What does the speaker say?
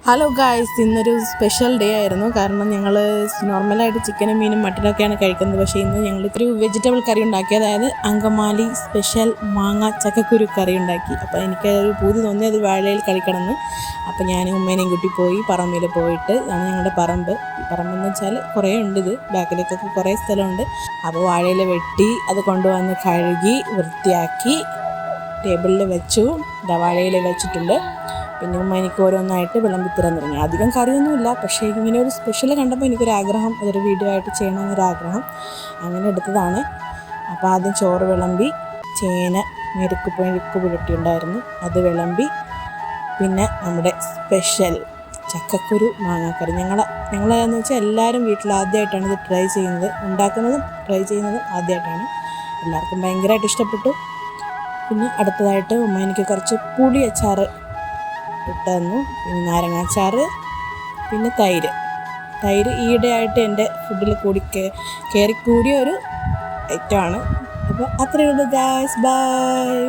Hello guys, ഇന്നൊരു special day ആയിരുന്നു. കാരണം ഞങ്ങൾ നോർമലായിട്ട് ചിക്കനും മീനും മട്ടനൊക്കെയാണ് കഴിക്കുന്നത്. പക്ഷേ ഇന്ന് ഞങ്ങളൊരു വെജിറ്റബിൾ കറി ഉണ്ടാക്കി, അതായത് അങ്കമാലി സ്പെഷ്യൽ മാങ്ങ ചക്കക്കുരു കറി ഉണ്ടാക്കി. അപ്പോൾ എനിക്കൊരു പൂതി തോന്നി അത് വാഴയിൽ കളിക്കണമെന്ന്. അപ്പോൾ ഞാനും ഉമ്മേനെയും കൂട്ടി പോയി പറമ്പിൽ പോയിട്ട് ആണ് ഞങ്ങളുടെ പറമ്പെന്ന് വെച്ചാൽ കുറേ ഉണ്ട്, ഇത് ബാക്കിലേക്കൊക്കെ കുറേ സ്ഥലമുണ്ട്. അപ്പോൾ വാഴയിൽ വെട്ടി അത് കൊണ്ടുവന്ന് കഴുകി വൃത്തിയാക്കി ടേബിളിൽ വെച്ചു. വാഴയിൽ വെച്ചിട്ടുണ്ട്. പിന്നെ ഉമ്മ എനിക്ക് ഓരോന്നായിട്ട് വിളമ്പിത്തരാൻ തുടങ്ങി. അധികം കറിയൊന്നുമില്ല, പക്ഷേ ഇങ്ങനെ ഒരു സ്പെഷ്യൽ കണ്ടപ്പോൾ എനിക്കൊരാഗ്രഹം, അതൊരു വീഡിയോ ആയിട്ട് ചെയ്യണമെന്നൊരാഗ്രഹം, അങ്ങനെ എടുത്തതാണ്. അപ്പോൾ ആദ്യം ചോറ് വിളമ്പി, ചേന മെഴുക്ക് പുരട്ടിയുണ്ടായിരുന്നു അത് വിളമ്പി, പിന്നെ നമ്മുടെ സ്പെഷ്യൽ ചക്കക്കുരു മാങ്ങാക്കറി. ഞങ്ങളെന്ന് വെച്ചാൽ എല്ലാവരും വീട്ടിൽ ആദ്യമായിട്ടാണ് ഇത് ട്രൈ ചെയ്യുന്നത്, ട്രൈ ചെയ്യുന്നതും ആദ്യമായിട്ടാണ്. എല്ലാവർക്കും ഭയങ്കരമായിട്ട് ഇഷ്ടപ്പെട്ടു. പിന്നെ അടുത്തതായിട്ട് ഉമ്മ എനിക്ക് കുറച്ച് പുളി അച്ചാറ് ഇട്ടു, പിന്നെ നാരങ്ങാച്ചാറ്, പിന്നെ തൈര് ഈയിടെയായിട്ട് എൻ്റെ ഫുഡിൽ കയറിക്കൂടിയ ഒരു ഐറ്റമാണ്. അപ്പോൾ അത്രയേ ഉള്ളൂ ഗായ്സ്, ബൈ.